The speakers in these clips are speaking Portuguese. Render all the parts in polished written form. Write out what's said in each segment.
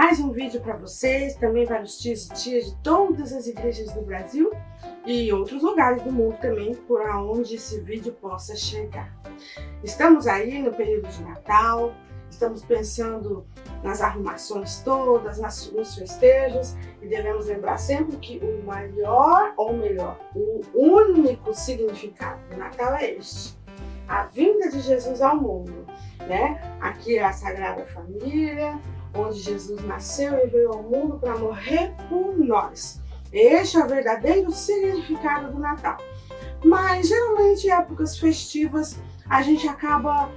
mais um vídeo para vocês, também para os tios e tias de todas as igrejas do Brasil e outros lugares do mundo também, por onde esse vídeo possa chegar. Estamos aí no período de Natal, estamos pensando nas arrumações todas, nos festejos, e devemos lembrar sempre que o maior, ou melhor, o único significado do Natal é este: a vinda de Jesus ao mundo, né? Aqui é a Sagrada Família, onde Jesus nasceu e veio ao mundo para morrer por nós. Este é o verdadeiro significado do Natal. Mas geralmente em épocas festivas a gente acaba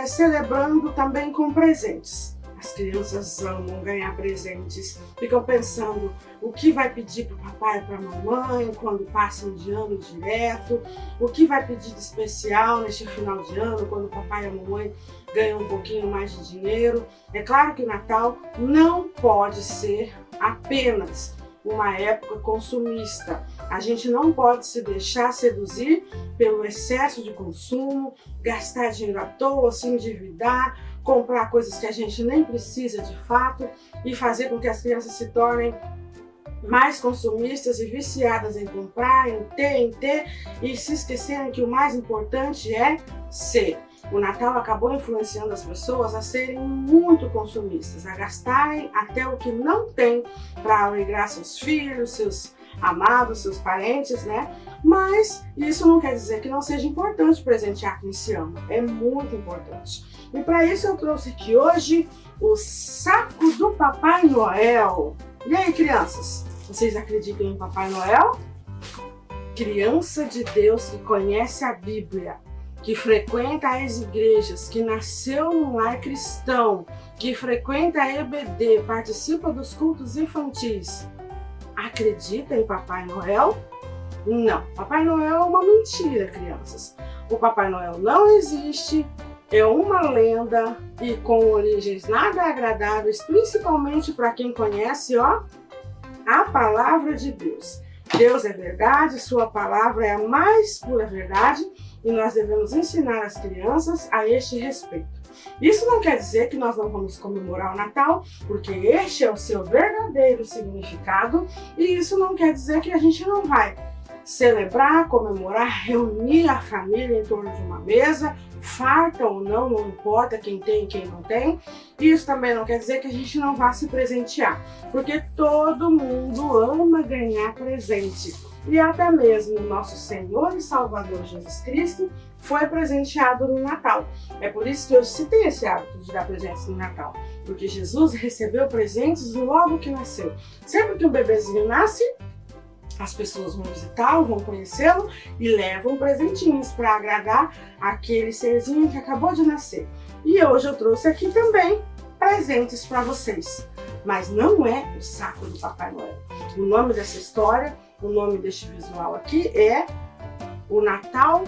celebrando também com presentes. As crianças amam ganhar presentes, ficam pensando o que vai pedir para o papai e para a mamãe quando passam de ano direto, o que vai pedir de especial neste final de ano quando o papai e a mamãe ganham um pouquinho mais de dinheiro. É claro que o Natal não pode ser apenas uma época consumista. A gente não pode se deixar seduzir pelo excesso de consumo, gastar dinheiro à toa, se endividar, comprar coisas que a gente nem precisa de fato e fazer com que as crianças se tornem mais consumistas e viciadas em comprar, em ter e se esquecerem que o mais importante é ser. O Natal acabou influenciando as pessoas a serem muito consumistas, a gastarem até o que não tem para alegrar seus filhos, seus amados, seus parentes, né? Mas isso não quer dizer que não seja importante presentear quem se ama. É muito importante. E para isso eu trouxe aqui hoje o saco do Papai Noel. E aí, crianças? Vocês acreditam em Papai Noel? Criança de Deus que conhece a Bíblia, que frequenta as igrejas, que nasceu num lar cristão, que frequenta a EBD, participa dos cultos infantis, acredita em Papai Noel? Não, Papai Noel é uma mentira, crianças. O Papai Noel não existe, é uma lenda e com origens nada agradáveis, principalmente para quem conhece, a palavra de Deus. Deus é verdade, sua palavra é a mais pura verdade e nós devemos ensinar as crianças a este respeito. Isso não quer dizer que nós não vamos comemorar o Natal, porque este é o seu verdadeiro significado, e isso não quer dizer que a gente não vai celebrar, comemorar, reunir a família em torno de uma mesa, farta ou não, não importa quem tem e quem não tem. Isso também não quer dizer que a gente não vá se presentear, porque todo mundo ama ganhar presente. E até mesmo o nosso Senhor e Salvador Jesus Cristo foi presenteado no Natal. É por isso que eu citei esse hábito de dar presentes no Natal, porque Jesus recebeu presentes logo que nasceu. Sempre que um bebezinho nasce, as pessoas vão visitá-lo, vão conhecê-lo e levam presentinhos para agradar aquele serzinho que acabou de nascer. E hoje eu trouxe aqui também presentes para vocês. Mas não é o saco do Papai Noel. O nome dessa história, o nome deste visual aqui é O Natal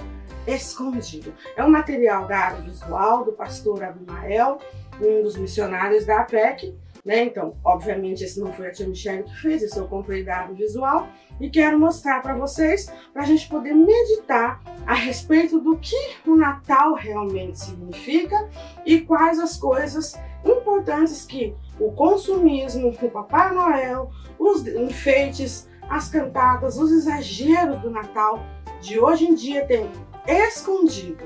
Escondido. É um material da área visual do pastor Abimael, um dos missionários da APEC. Então, obviamente, esse não foi a tia Michelle que fez, esse eu comprei da área visual e quero mostrar para vocês, para a gente poder meditar a respeito do que o Natal realmente significa e quais as coisas importantes que o consumismo, o Papai Noel, os enfeites, as cantatas, os exageros do Natal de hoje em dia têm escondido.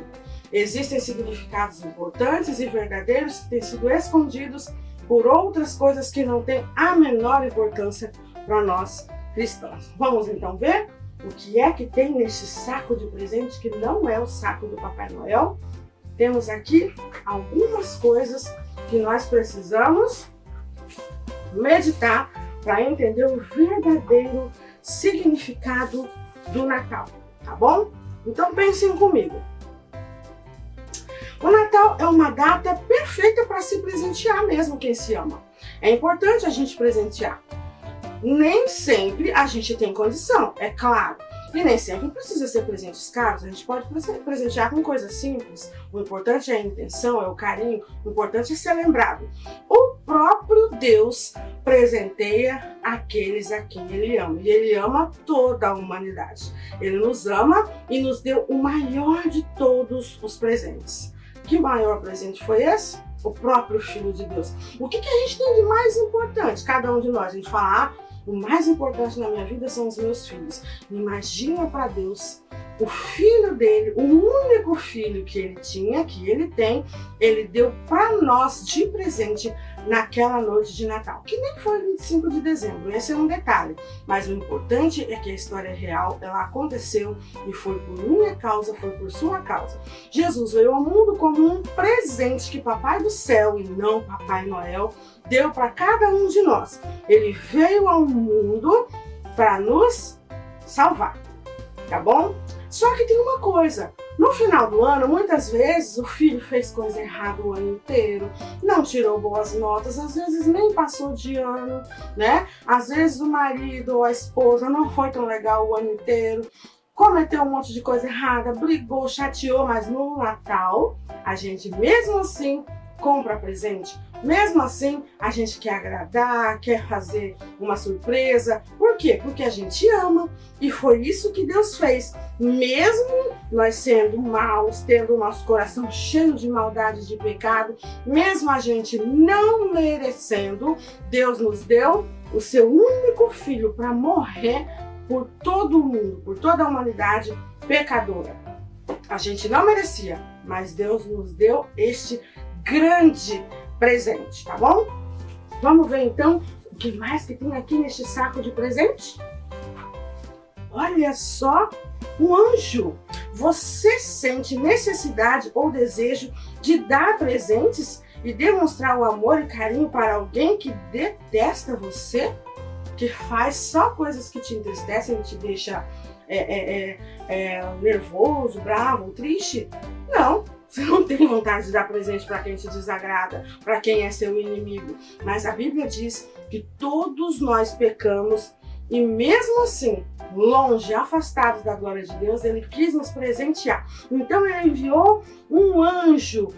Existem significados importantes e verdadeiros que têm sido escondidos por outras coisas que não têm a menor importância para nós cristãos. Vamos então ver o que é que tem neste saco de presente que não é o saco do Papai Noel. Temos aqui algumas coisas que nós precisamos meditar para entender o verdadeiro significado do Natal, tá bom? Então pensem comigo. O Natal é uma data perfeita para se presentear mesmo quem se ama. É importante a gente presentear. Nem sempre a gente tem condição, é claro. E nem sempre precisa ser presentes caros, a gente pode presentear com coisas simples. O importante é a intenção, é o carinho, o importante é ser lembrado. O próprio Deus presenteia aqueles a quem Ele ama. E Ele ama toda a humanidade. Ele nos ama e nos deu o maior de todos os presentes. Que maior presente foi esse? o próprio Filho de Deus. O que a gente tem de mais importante? Cada um de nós, a gente fala, o mais importante na minha vida são os meus filhos. Imagina para Deus o filho dele, o único filho que ele tinha, que ele tem, ele deu para nós de presente naquela noite de Natal, que nem foi 25 de dezembro, esse é um detalhe, mas o importante é que a história é real, ela aconteceu e foi por minha causa, foi por sua causa. Jesus veio ao mundo como um presente que Papai do Céu, e não Papai Noel, deu para cada um de nós. Ele veio ao mundo para nos salvar, tá bom? Só que tem uma coisa, no final do ano, muitas vezes o filho fez coisa errada o ano inteiro, não tirou boas notas, às vezes nem passou de ano, né? Às vezes o marido ou a esposa não foi tão legal o ano inteiro, cometeu um monte de coisa errada, brigou, chateou, mas no Natal, a gente mesmo assim compra presente. Mesmo assim, a gente quer agradar, quer fazer uma surpresa. Por quê? Porque a gente ama. E foi isso que Deus fez. Mesmo nós sendo maus, tendo o nosso coração cheio de maldade, de pecado, mesmo a gente não merecendo, Deus nos deu o seu único filho para morrer por todo o mundo, por toda a humanidade pecadora. A gente não merecia, mas Deus nos deu este grande presente, tá bom? Vamos ver então o que mais que tem aqui neste saco de presente? Olha só, um anjo. Você sente necessidade ou desejo de dar presentes e demonstrar o amor e carinho para alguém que detesta você? Que faz só coisas que te entristecem e te deixa nervoso, bravo, triste? Não. Você não tem vontade de dar presente para quem te desagrada, para quem é seu inimigo. Mas a Bíblia diz que todos nós pecamos e mesmo assim, longe, afastados da glória de Deus, ele quis nos presentear. Então ele enviou um anjo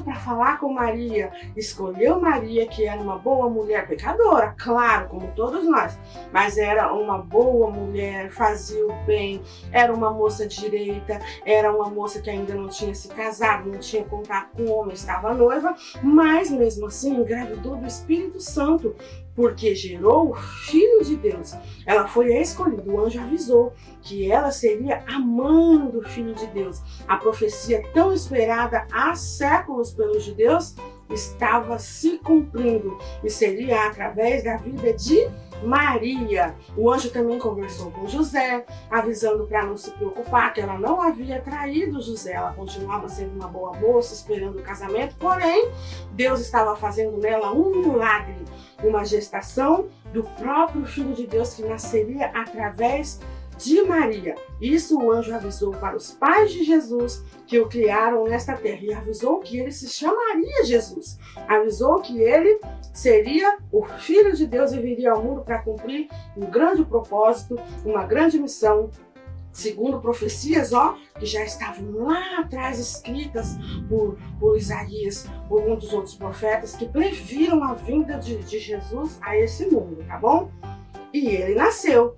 para falar com Maria. Escolheu Maria, que era uma boa mulher pecadora, claro, como todos nós, mas era uma boa mulher, fazia o bem, era uma moça direita, era uma moça que ainda não tinha se casado, não tinha contato com o homem, estava noiva, mas mesmo assim engravidou do Espírito Santo, porque gerou o Filho de Deus. Ela foi a escolhida, o anjo avisou que ela seria a mãe do Filho de Deus. A profecia tão esperada há séculos pelos judeus estava se cumprindo e seria através da vida de Maria. O anjo também conversou com José, avisando para não se preocupar, que ela não havia traído José, ela continuava sendo uma boa moça, esperando o casamento, porém, Deus estava fazendo nela um milagre, uma gestação do próprio Filho de Deus que nasceria através de Maria. Isso o anjo avisou para os pais de Jesus que o criaram nesta terra e avisou que ele se chamaria Jesus. Avisou que ele seria o Filho de Deus e viria ao mundo para cumprir um grande propósito, uma grande missão, segundo profecias, que já estavam lá atrás escritas por Isaías, por muitos outros profetas que previram a vinda de Jesus a esse mundo, tá bom? E ele nasceu.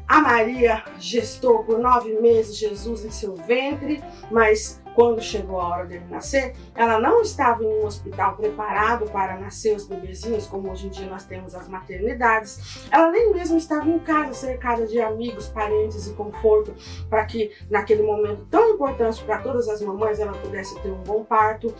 A Maria gestou por 9 meses Jesus em seu ventre, mas quando chegou a hora dele nascer, ela não estava em um hospital preparado para nascer os bebezinhos, como hoje em dia nós temos as maternidades. Ela nem mesmo estava em casa, cercada de amigos, parentes e conforto, para que naquele momento tão importante para todas as mamães ela pudesse ter um bom parto.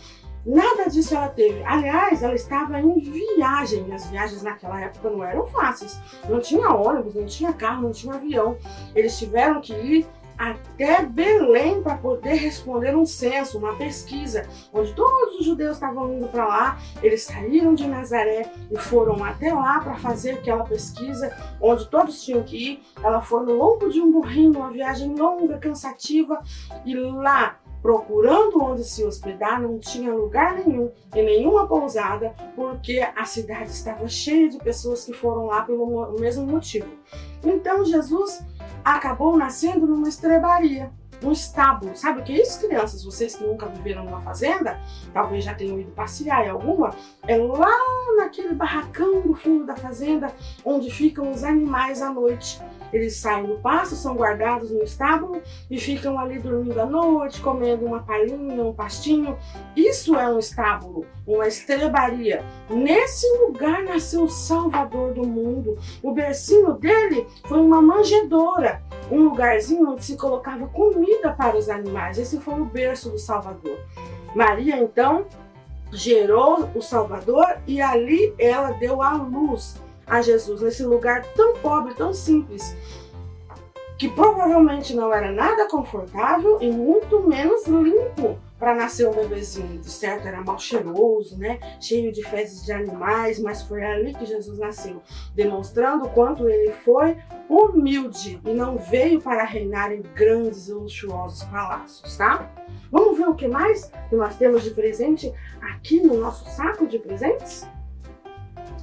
Nada disso ela teve. Aliás, ela estava em viagem. E as viagens naquela época não eram fáceis. Não tinha ônibus, não tinha carro, não tinha avião. Eles tiveram que ir até Belém para poder responder um censo, uma pesquisa, onde todos os judeus estavam indo para lá. Eles saíram de Nazaré e foram até lá para fazer aquela pesquisa, onde todos tinham que ir. Ela foi no lombo de um burrinho, uma viagem longa, cansativa, e lá, procurando onde se hospedar, não tinha lugar nenhum e nenhuma pousada, porque a cidade estava cheia de pessoas que foram lá pelo mesmo motivo. Então Jesus acabou nascendo numa estrebaria. um estábulo. Sabe o que é isso, crianças? Vocês que nunca viveram numa fazenda, talvez já tenham ido passear em alguma, é lá naquele barracão do fundo da fazenda, onde ficam os animais à noite. Eles saem do pasto, são guardados no estábulo e ficam ali dormindo à noite, comendo uma palhinha, um pastinho. Isso é um estábulo, uma estrebaria. Nesse lugar nasceu o Salvador do mundo. O bercinho dele foi uma manjedoura, um lugarzinho onde se colocava comida para os animais. Esse foi o berço do Salvador. Maria, então, gerou o Salvador e ali ela deu à luz a Jesus, nesse lugar tão pobre, tão simples, que provavelmente não era nada confortável e muito menos limpo para nascer um bebezinho. De certo, era mal cheiroso, né? Cheio de fezes de animais, mas foi ali que Jesus nasceu, demonstrando o quanto ele foi humilde e não veio para reinar em grandes e luxuosos palácios, tá? Vamos ver o que mais que nós temos de presente aqui no nosso saco de presentes?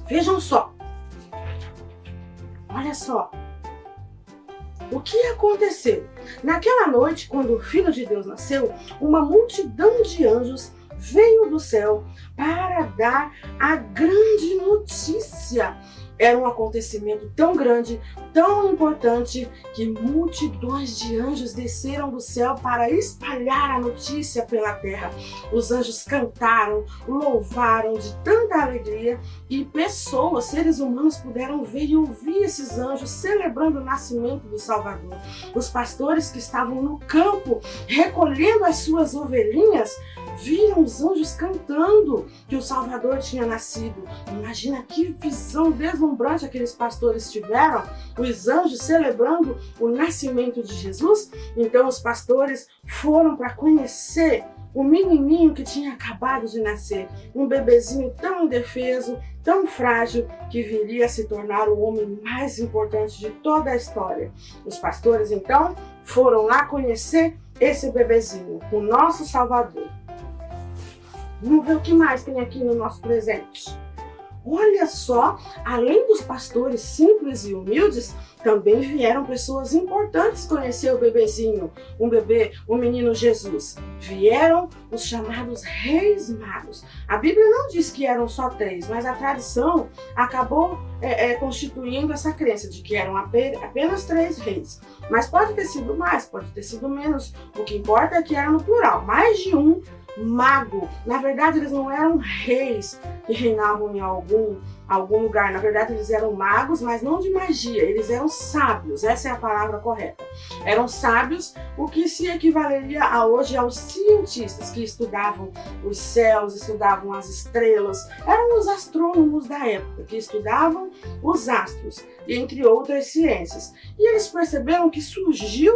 Vejam só. Olha só. O que aconteceu? Naquela noite, quando o Filho de Deus nasceu, uma multidão de anjos veio do céu para dar a grande notícia. Era um acontecimento tão grande, tão importante, que multidões de anjos desceram do céu para espalhar a notícia pela terra. Os anjos cantaram, louvaram de tanta alegria e pessoas, seres humanos, puderam ver e ouvir esses anjos celebrando o nascimento do Salvador. Os pastores que estavam no campo recolhendo as suas ovelhinhas viram os anjos cantando que o Salvador tinha nascido. Imagina que visão deslumbrante aqueles pastores tiveram, os anjos celebrando o nascimento de Jesus. Então os pastores foram para conhecer o menininho que tinha acabado de nascer, um bebezinho tão indefeso, tão frágil, que viria a se tornar o homem mais importante de toda a história. Os pastores então foram lá conhecer esse bebezinho, o nosso Salvador. Vamos ver o que mais tem aqui no nosso presente. Olha só, além dos pastores simples e humildes, também vieram pessoas importantes conhecer o bebezinho, o menino Jesus. Vieram os chamados reis magos. A Bíblia não diz que eram só 3, mas a tradição acabou constituindo essa crença de que eram apenas 3 reis. Mas pode ter sido mais, pode ter sido menos. O que importa é que era no plural, mais de um mago. Na verdade, eles não eram reis que reinavam em algum lugar. Na verdade, eles eram magos, mas não de magia. Eles eram sábios. Essa é a palavra correta. Eram sábios, o que se equivaleria hoje aos cientistas que estudavam os céus, estudavam as estrelas. Eram os astrônomos da época que estudavam os astros, entre outras ciências. E eles perceberam que surgiu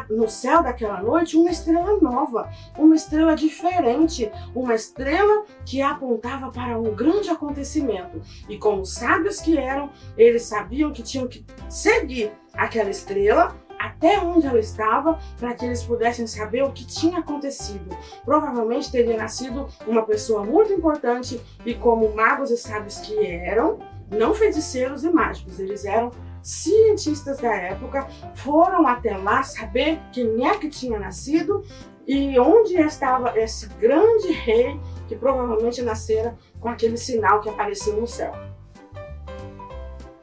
no céu daquela noite uma estrela nova, uma estrela diferente, uma estrela que apontava para um grande acontecimento. E como sábios que eram, eles sabiam que tinham que seguir aquela estrela até onde ela estava, para que eles pudessem saber o que tinha acontecido. Provavelmente teria nascido uma pessoa muito importante, e como magos e sábios que eram, não feiticeiros e mágicos, eles eram cientistas da época, foram até lá saber quem é que tinha nascido e onde estava esse grande rei que provavelmente nascera com aquele sinal que apareceu no céu.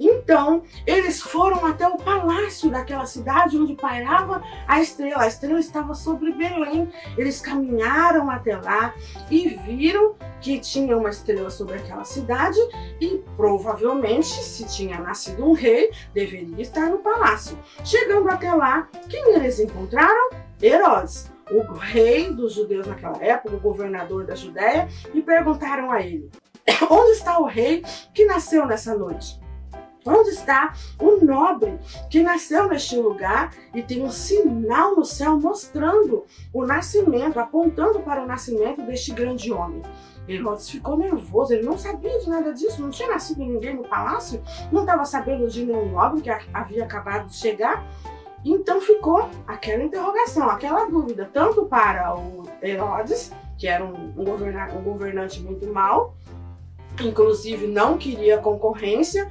Então, eles foram até o palácio daquela cidade onde pairava a estrela. A estrela estava sobre Belém. Eles caminharam até lá e viram que tinha uma estrela sobre aquela cidade e provavelmente, se tinha nascido um rei, deveria estar no palácio. Chegando até lá, quem eles encontraram? Herodes, o rei dos judeus naquela época, o governador da Judéia, e perguntaram a ele: onde está o rei que nasceu nessa noite? Onde está o nobre que nasceu neste lugar e tem um sinal no céu mostrando o nascimento, apontando para o nascimento deste grande homem? Herodes ficou nervoso, ele não sabia de nada disso, não tinha nascido ninguém no palácio, não estava sabendo de nenhum nobre que havia acabado de chegar. Então ficou aquela interrogação, aquela dúvida, tanto para o Herodes, que era um governante muito mau, Inclusive não queria concorrência,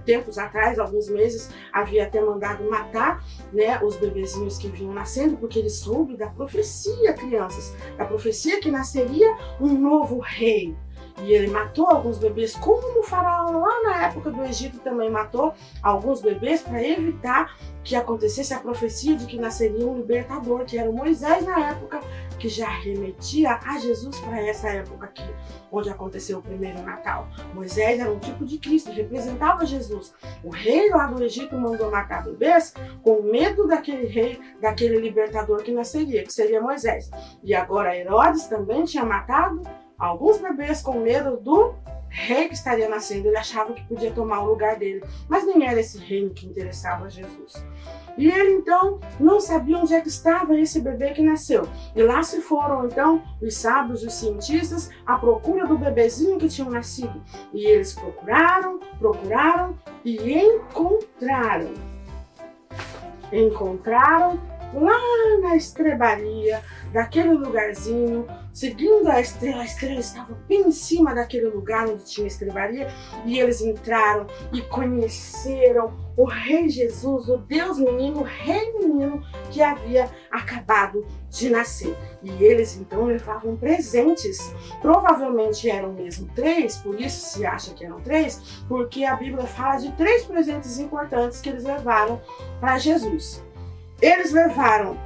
tempos atrás, alguns meses, havia até mandado matar, né, os bebezinhos que vinham nascendo, porque ele soube da profecia, crianças, da profecia que nasceria um novo rei. E ele matou alguns bebês, como o faraó lá na época do Egito também matou alguns bebês para evitar que acontecesse a profecia de que nasceria um libertador, que era o Moisés na época, que já remetia a Jesus para essa época aqui, onde aconteceu o primeiro Natal. Moisés era um tipo de Cristo, representava Jesus. O rei lá do Egito mandou matar bebês com medo daquele rei, daquele libertador que nasceria, que seria Moisés. E agora Herodes também tinha matado alguns bebês com medo do rei que estaria nascendo. Ele achava que podia tomar o lugar dele, mas nem era esse reino que interessava a Jesus. E ele então não sabia onde é que estava esse bebê que nasceu. E lá se foram então os sábios, os cientistas, à procura do bebezinho que tinha nascido. E eles procuraram e encontraram lá na estrebaria daquele lugarzinho, seguindo a estrela estava bem em cima daquele lugar onde tinha a estrebaria, e eles entraram e conheceram o Rei Jesus, o Deus menino, o Rei menino que havia acabado de nascer. E eles então levavam presentes, provavelmente eram mesmo 3, por isso se acha que eram 3, porque a Bíblia fala de 3 presentes importantes que eles levaram para Jesus. Eles levaram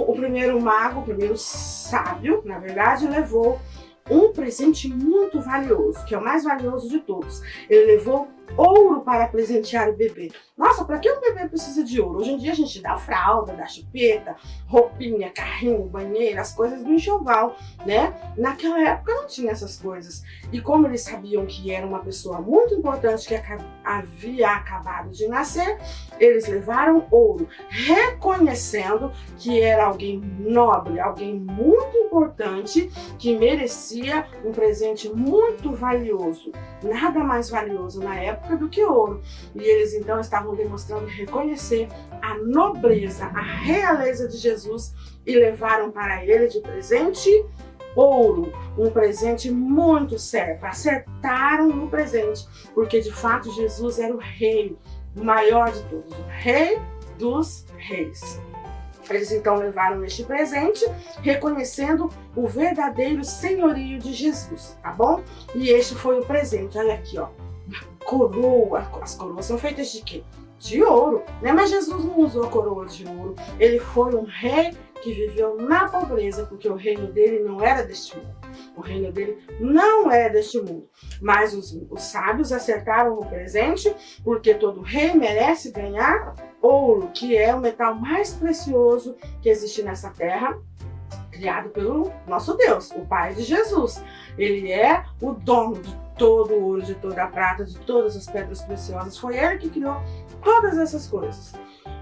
o primeiro mago, o primeiro sábio, na verdade, levou um presente muito valioso, que é o mais valioso de todos. Ele levou ouro para presentear o bebê. Nossa, para que um bebê precisa de ouro? Hoje em dia a gente dá fralda, dá chupeta, roupinha, carrinho, banheiro, as coisas do enxoval, né? Naquela época não tinha essas coisas. E como eles sabiam que era uma pessoa muito importante que havia acabado de nascer, eles levaram ouro, reconhecendo que era alguém nobre, alguém muito importante, que merecia um presente muito valioso. Nada mais valioso na época do que ouro. E eles então estavam demonstrando reconhecer a nobreza, a realeza de Jesus, e levaram para ele de presente ouro, um presente muito certo. Acertaram no presente, porque de fato Jesus era o rei, o maior de todos, o rei dos reis. Eles então levaram este presente, reconhecendo o verdadeiro senhorio de Jesus, tá bom? E este foi o presente, olha aqui, ó, uma coroa. As coroas são feitas de quê? De ouro, né? Mas Jesus não usou a coroa de ouro. Ele foi um rei que viveu na pobreza, porque o reino dele não era deste mundo. O reino dele não é deste mundo. Mas os sábios acertaram no presente, porque todo rei merece ganhar ouro, que é o metal mais precioso que existe nessa terra, criado pelo nosso Deus, o Pai de Jesus. Ele é o dono de todo o ouro, de toda a prata, de todas as pedras preciosas. Foi ele que criou todas essas coisas.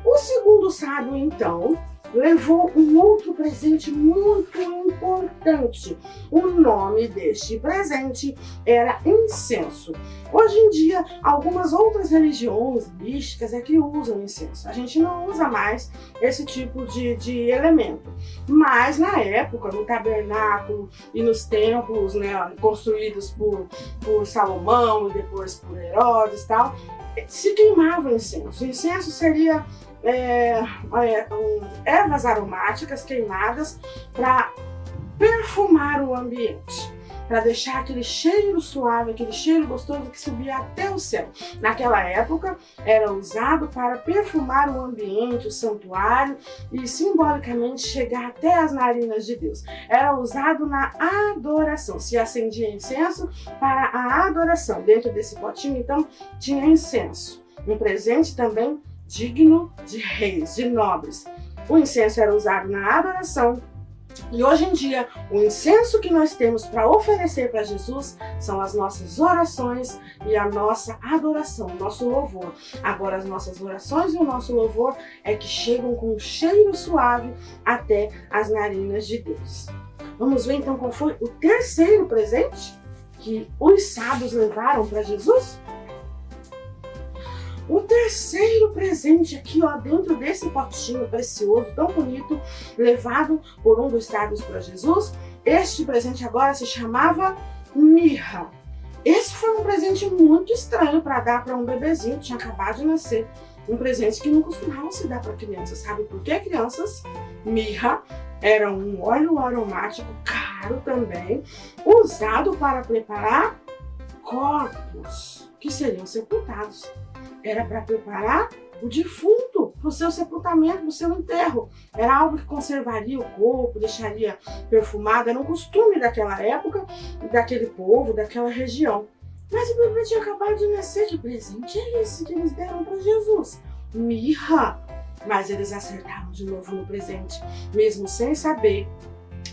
O segundo sábio, então, levou um outro presente muito importante. O nome deste presente era incenso. Hoje em dia, algumas outras religiões místicas é que usam incenso. A gente não usa mais esse tipo de elemento. Mas na época, no tabernáculo e nos templos, né, construídos por Salomão e depois por Herodes e tal, se queimava incenso. O incenso seria ervas aromáticas queimadas para perfumar o ambiente, para deixar aquele cheiro suave, aquele cheiro gostoso que subia até o céu. Naquela época era usado para perfumar o ambiente, o santuário, e simbolicamente chegar até as narinas de Deus. Era usado na adoração, se acendia incenso para a adoração. Dentro desse potinho então tinha incenso, um presente também digno de reis, de nobres. O incenso era usado na adoração, e hoje em dia o incenso que nós temos para oferecer para Jesus são as nossas orações e a nossa adoração, o nosso louvor. Agora as nossas orações e o nosso louvor é que chegam com um cheiro suave até as narinas de Deus. Vamos ver então qual foi o terceiro presente que os sábios levaram para Jesus? O terceiro presente aqui, ó, dentro desse potinho precioso, tão bonito, levado por um dos sábios para Jesus, este presente agora se chamava mirra. Esse foi um presente muito estranho para dar para um bebezinho que tinha acabado de nascer. Um presente que não costumava se dar para crianças. Sabe por quê, crianças? Mirra era um óleo aromático caro também, usado para preparar corpos que seriam sepultados. Era para preparar o defunto para o seu sepultamento, para o seu enterro. Era algo que conservaria o corpo, deixaria perfumado. Era um costume daquela época, daquele povo, daquela região. Mas o bebê tinha acabado de nascer. Que presente é esse que eles deram para Jesus? Mirra. Mas eles acertaram de novo no presente. Mesmo sem saber,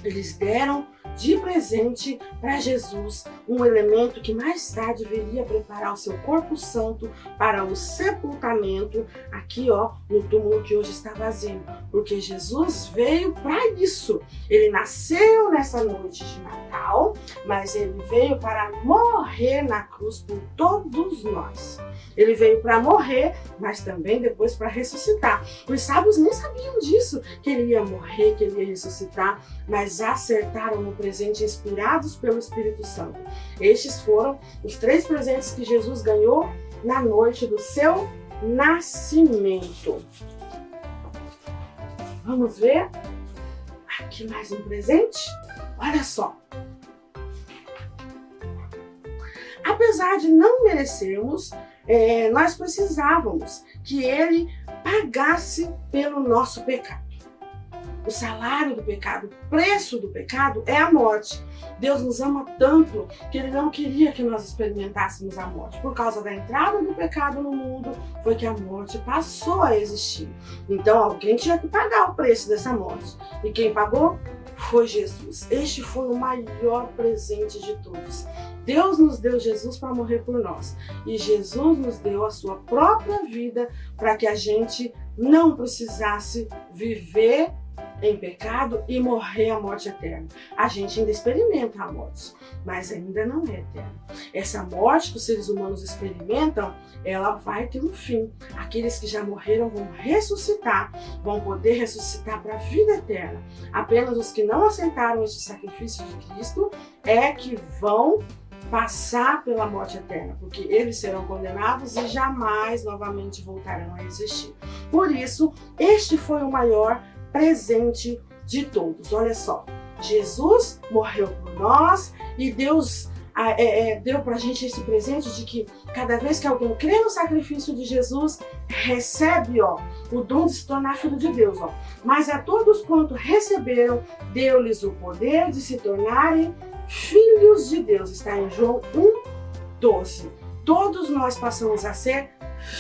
eles deram de presente para Jesus um elemento que mais tarde viria preparar o seu corpo santo para o sepultamento aqui, ó, no túmulo que hoje está vazio. Porque Jesus veio para isso. Ele nasceu nessa noite de Natal, mas ele veio para morrer na cruz por todos nós. Ele veio para morrer, mas também depois para ressuscitar. Os sábios nem sabiam disso, que ele ia morrer, que ele ia ressuscitar, mas acertaram no presente inspirados pelo Espírito Santo. Estes foram os 3 presentes que Jesus ganhou na noite do seu nascimento. Vamos ver? Aqui mais um presente. Olha só. Apesar de não merecermos, nós precisávamos que ele pagasse pelo nosso pecado. O salário do pecado, o preço do pecado é a morte. Deus nos ama tanto que ele não queria que nós experimentássemos a morte. Por causa da entrada do pecado no mundo, foi que a morte passou a existir. Então alguém tinha que pagar o preço dessa morte. E quem pagou foi Jesus. Este foi o maior presente de todos. Deus nos deu Jesus para morrer por nós. E Jesus nos deu a sua própria vida para que a gente não precisasse viver em pecado e morrer a morte eterna. A gente ainda experimenta a morte, mas ainda não é eterna. Essa morte que os seres humanos experimentam, ela vai ter um fim. Aqueles que já morreram vão ressuscitar, vão poder ressuscitar para a vida eterna. Apenas os que não aceitaram este sacrifício de Cristo é que vão passar pela morte eterna, porque eles serão condenados e jamais novamente voltarão a existir. Por isso, este foi o maior presente de todos. Olha só, Jesus morreu por nós e Deus deu pra gente esse presente de que cada vez que alguém crê no sacrifício de Jesus, recebe, ó, o dom de se tornar filho de Deus, ó. Mas a todos quanto receberam, deu-lhes o poder de se tornarem filhos de Deus. Está em João 1:12. Todos nós passamos a ser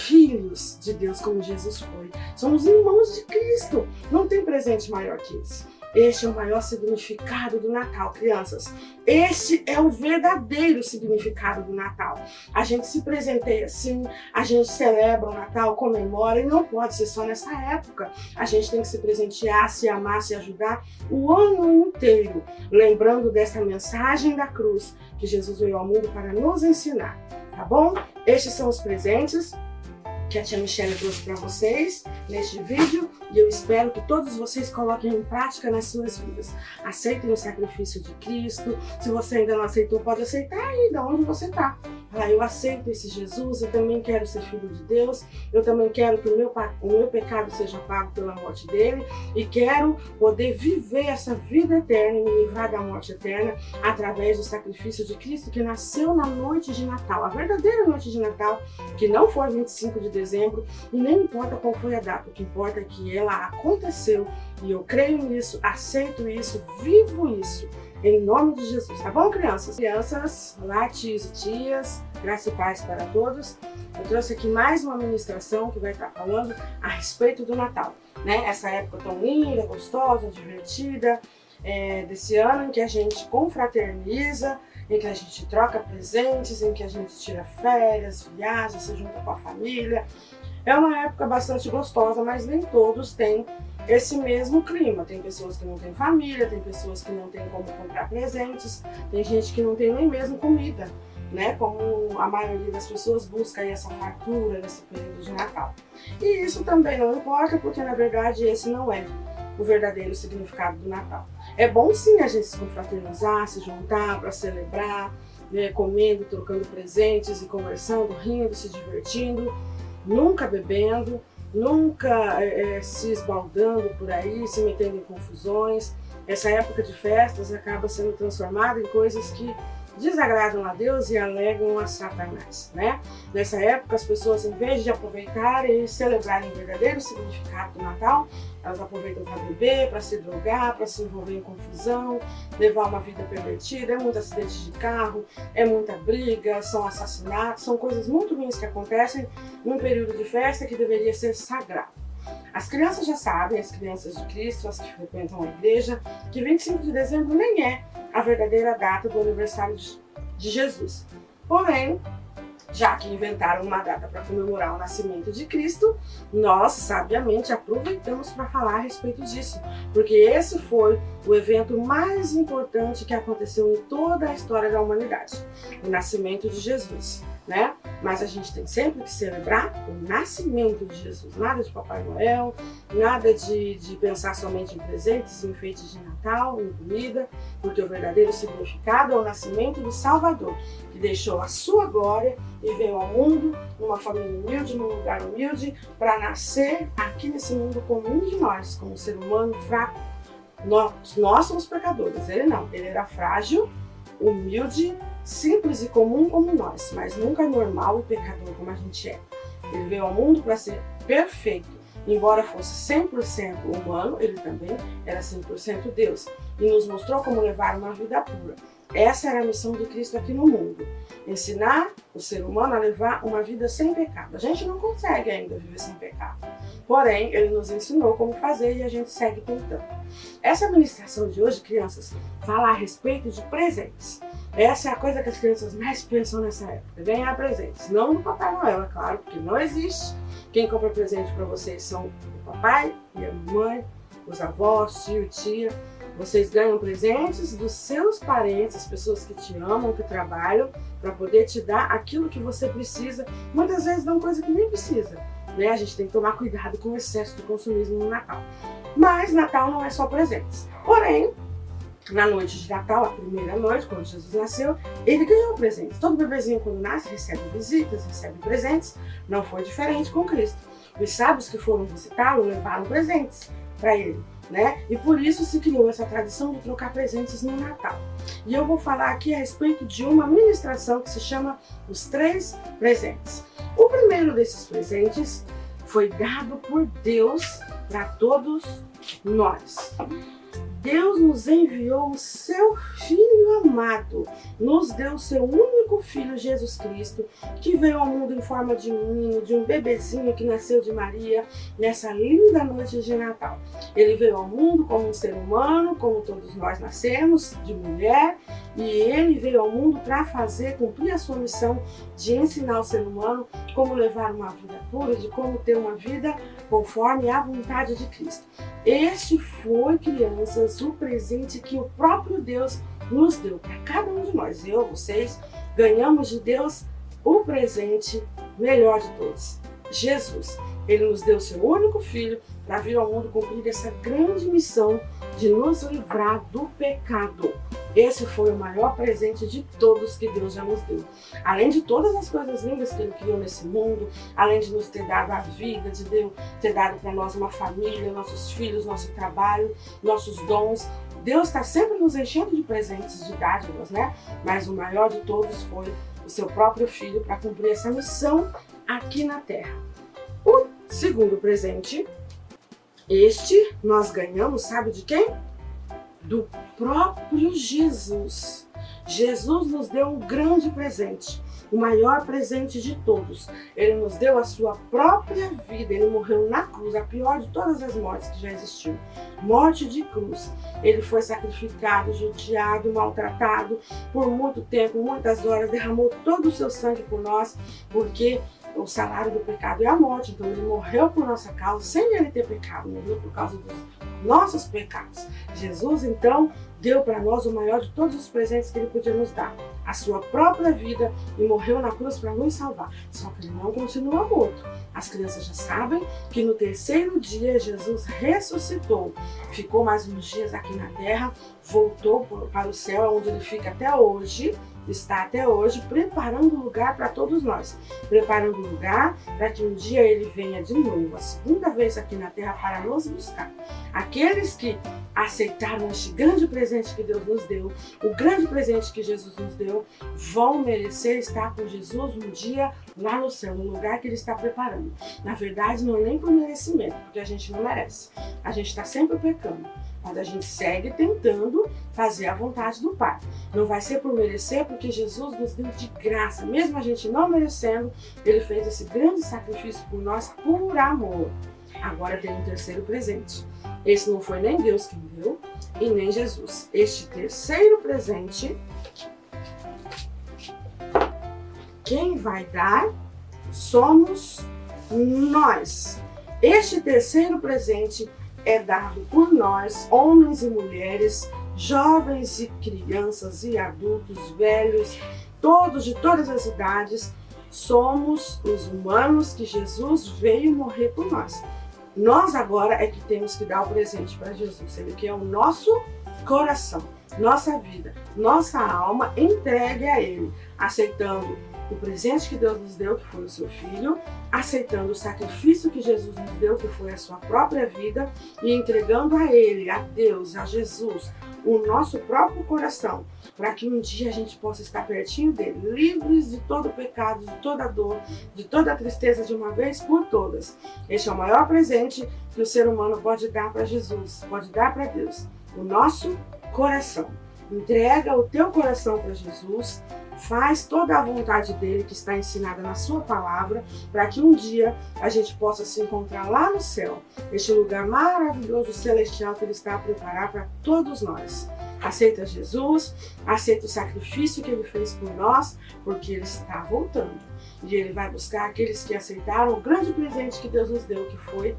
filhos de Deus como Jesus foi. Somos irmãos de Cristo. Não tem presente maior que esse. Este é o maior significado do Natal, crianças. Este é o verdadeiro significado do Natal. A gente se presenteia assim, a gente celebra o Natal, comemora, e não pode ser só nessa época. A gente tem que se presentear, se amar, se ajudar o ano inteiro, lembrando dessa mensagem da cruz que Jesus veio ao mundo para nos ensinar, tá bom? Estes são os presentes que a tia Michele trouxe para vocês neste vídeo e eu espero que todos vocês coloquem em prática nas suas vidas. Aceitem o sacrifício de Cristo. Se você ainda não aceitou, pode aceitar aí, de onde você está. Eu aceito esse Jesus, eu também quero ser filho de Deus, eu também quero que o meu pecado seja pago pela morte dele e quero poder viver essa vida eterna e me livrar da morte eterna através do sacrifício de Cristo que nasceu na noite de Natal, a verdadeira noite de Natal, que não foi 25 de dezembro e nem importa qual foi a data, o que importa é que ela aconteceu e eu creio nisso, aceito isso, vivo isso. Em nome de Jesus, tá bom, crianças? Crianças, olá, tios e tias, graça e paz para todos. Eu trouxe aqui mais uma ministração que vai estar falando a respeito do Natal, né? Essa época tão linda, gostosa, divertida, desse ano em que a gente confraterniza, em que a gente troca presentes, em que a gente tira férias, viaja, se junta com a família. É uma época bastante gostosa, mas nem todos têm esse mesmo clima. Tem pessoas que não têm família, tem pessoas que não têm como comprar presentes, tem gente que não tem nem mesmo comida, né? Como a maioria das pessoas busca aí essa fartura nesse período de Natal. E isso também não importa, porque na verdade esse não é o verdadeiro significado do Natal. É bom sim a gente se confraternizar, se juntar para celebrar, né, comendo, trocando presentes e conversando, rindo, se divertindo, nunca bebendo, nunca se esbaldando por aí, se metendo em confusões. Essa época de festas acaba sendo transformada em coisas que desagradam a Deus e alegam a Satanás, né? Nessa época, as pessoas, em vez de aproveitarem e celebrarem o verdadeiro significado do Natal, elas aproveitam para beber, para se drogar, para se envolver em confusão, levar uma vida pervertida. É muito acidente de carro, é muita briga, são assassinatos, são coisas muito ruins que acontecem num período de festa que deveria ser sagrado. As crianças já sabem, as crianças de Cristo, as que frequentam a igreja, que 25 de dezembro nem é a verdadeira data do aniversário de Jesus. Porém, já que inventaram uma data para comemorar o nascimento de Cristo, nós sabiamente aproveitamos para falar a respeito disso, porque esse foi o evento mais importante que aconteceu em toda a história da humanidade, o nascimento de Jesus, né? Mas a gente tem sempre que celebrar o nascimento de Jesus, nada de Papai Noel, nada de pensar somente em presentes, em enfeites de Natal, em comida, porque o verdadeiro significado é o nascimento do Salvador, que deixou a sua glória e veio ao mundo, numa família humilde, num lugar humilde, para nascer aqui nesse mundo como um de nós, como um ser humano fraco. Nós somos pecadores, ele não, ele era frágil, humilde, simples e comum como nós, mas nunca normal e pecador como a gente é. Ele veio ao mundo para ser perfeito. Embora fosse 100% humano, ele também era 100% Deus. E nos mostrou como levar uma vida pura. Essa era a missão de Cristo aqui no mundo. Ensinar o ser humano a levar uma vida sem pecado. A gente não consegue ainda viver sem pecado. Porém, ele nos ensinou como fazer e a gente segue tentando. Essa ministração de hoje, crianças, fala a respeito de presentes. Essa é a coisa que as crianças mais pensam nessa época, ganhar presentes. Não do Papai Noel, é claro, porque não existe. Quem compra presente para vocês são o papai e a mamãe, os avós, tio e tia. Vocês ganham presentes dos seus parentes, as pessoas que te amam, que trabalham, para poder te dar aquilo que você precisa. Muitas vezes dão coisa que nem precisa, né? A gente tem que tomar cuidado com o excesso de consumismo no Natal. Mas Natal não é só presentes. Porém, na noite de Natal, a primeira noite, quando Jesus nasceu, ele ganhou presentes. Todo bebezinho, quando nasce, recebe visitas, recebe presentes. Não foi diferente com Cristo. Os sábios que foram visitá-lo levaram presentes para ele, né? E por isso se criou essa tradição de trocar presentes no Natal. E eu vou falar aqui a respeito de uma ministração que se chama Os Três Presentes. O primeiro desses presentes foi dado por Deus para todos nós. Deus nos enviou o seu Filho amado, nos deu o seu único Filho, Jesus Cristo, que veio ao mundo em forma de menino, de um bebezinho que nasceu de Maria, nessa linda noite de Natal. Ele veio ao mundo como um ser humano, como todos nós nascemos, de mulher, e ele veio ao mundo para cumprir a sua missão de ensinar o ser humano como levar uma vida pura, de como ter uma vida conforme a vontade de Cristo. Este foi, crianças, o presente que o próprio Deus nos deu para cada um de nós. Eu, vocês, ganhamos de Deus o presente melhor de todos, Jesus. Ele nos deu seu único Filho para vir ao mundo cumprir essa grande missão de nos livrar do pecado. Esse foi o maior presente de todos que Deus já nos deu. Além de todas as coisas lindas que Ele criou nesse mundo, além de nos ter dado a vida, de Deus ter dado para nós uma família, nossos filhos, nosso trabalho, nossos dons, Deus está sempre nos enchendo de presentes, de dádivas, né? Mas o maior de todos foi o seu próprio Filho para cumprir essa missão aqui na Terra. O segundo presente, este nós ganhamos, sabe de quem? Do próprio Jesus. Jesus nos deu um grande presente, o maior presente de todos. Ele nos deu a sua própria vida. Ele morreu na cruz, a pior de todas as mortes que já existiu. Morte de cruz. Ele foi sacrificado, judiado, maltratado por muito tempo, muitas horas, derramou todo o seu sangue por nós, porque o salário do pecado é a morte. Então ele morreu por nossa causa, sem ele ter pecado, morreu por causa dos nossos pecados. Jesus, então, deu para nós o maior de todos os presentes que ele podia nos dar, a sua própria vida, e morreu na cruz para nos salvar. Só que ele não continua morto. As crianças já sabem que no terceiro dia Jesus ressuscitou, ficou mais uns dias aqui na terra, voltou para o céu, onde ele fica até hoje, está até hoje, preparando lugar para todos nós, preparando lugar para que um dia ele venha de novo, a segunda vez aqui na terra, para nos buscar. Aqueles que aceitaram este grande presente que Deus nos deu, o grande presente que Jesus nos deu, vão merecer estar com Jesus um dia lá no céu, no lugar que ele está preparando. Na verdade, não é nem por merecimento, porque a gente não merece. A gente está sempre pecando, mas a gente segue tentando fazer a vontade do Pai. Não vai ser por merecer, porque Jesus nos deu de graça. Mesmo a gente não merecendo, ele fez esse grande sacrifício por nós, por amor. Agora tem um terceiro presente. Esse não foi nem Deus quem deu e nem Jesus. Este terceiro presente, quem vai dar somos nós. Este terceiro presente é dado por nós, homens e mulheres, jovens e crianças e adultos, velhos, todos de todas as idades. Somos os humanos que Jesus veio morrer por nós. Nós agora é que temos que dar o presente para Jesus. Ele quer o nosso coração, nossa vida, nossa alma entregue a Ele, aceitando o presente que Deus nos deu, que foi o seu Filho, aceitando o sacrifício que Jesus nos deu, que foi a sua própria vida, e entregando a Ele, a Deus, a Jesus, o nosso próprio coração, para que um dia a gente possa estar pertinho dele, livres de todo pecado, de toda dor, de toda tristeza de uma vez por todas. Este é o maior presente que o ser humano pode dar para Jesus, pode dar para Deus, o nosso coração. Entrega o teu coração para Jesus, faz toda a vontade dele que está ensinada na sua palavra, para que um dia a gente possa se encontrar lá no céu, este lugar maravilhoso celestial que ele está a preparar para todos nós. Aceita Jesus, aceita o sacrifício que ele fez por nós, porque ele está voltando. E ele vai buscar aqueles que aceitaram o grande presente que Deus nos deu, que foi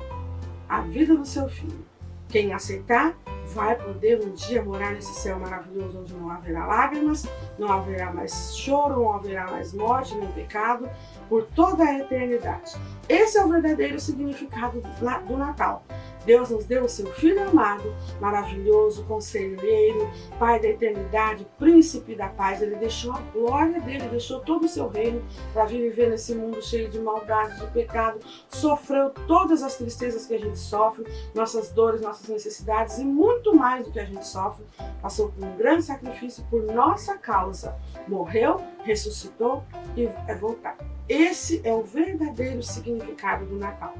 a vida do seu Filho. Quem aceitar vai poder um dia morar nesse céu maravilhoso, onde não haverá lágrimas, não haverá mais choro, não haverá mais morte, nem pecado, por toda a eternidade. Esse é o verdadeiro significado do Natal. Deus nos deu o seu Filho amado, maravilhoso, conselheiro, Pai da eternidade, príncipe da paz. Ele deixou a glória dele, deixou todo o seu reino para vir viver nesse mundo cheio de maldade, de pecado. Sofreu todas as tristezas que a gente sofre, nossas dores, nossas necessidades e muito mais do que a gente sofre. Passou por um grande sacrifício por nossa causa. Morreu, ressuscitou e vai voltar. Esse é o verdadeiro significado do Natal.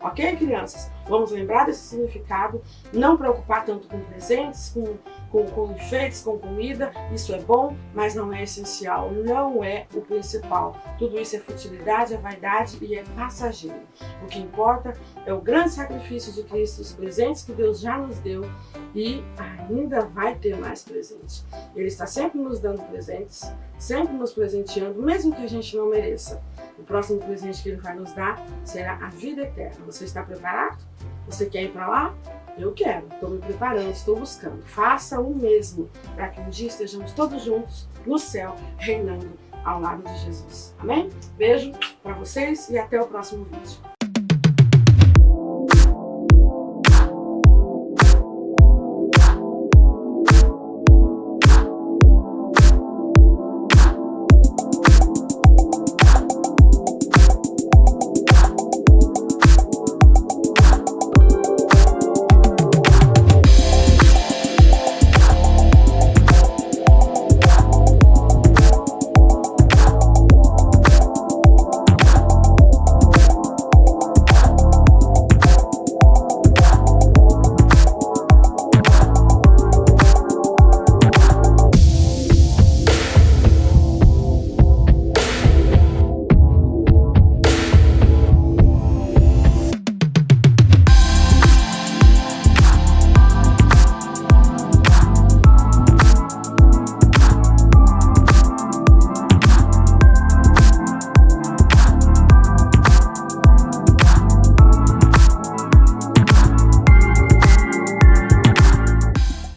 Ok, crianças? Vamos lembrar desse significado, não preocupar tanto com presentes, com enfeites, com comida. Isso é bom, mas não é essencial, não é o principal. Tudo isso é futilidade, é vaidade e é passageiro. O que importa é o grande sacrifício de Cristo, os presentes que Deus já nos deu e ainda vai ter mais presentes. Ele está sempre nos dando presentes, sempre nos presenteando, mesmo que a gente não mereça. O próximo presente que ele vai nos dar será a vida eterna. Você está preparado? Você quer ir para lá? Eu quero. Estou me preparando, estou buscando. Faça o mesmo para que um dia estejamos todos juntos no céu, reinando ao lado de Jesus. Amém? Beijo para vocês e até o próximo vídeo.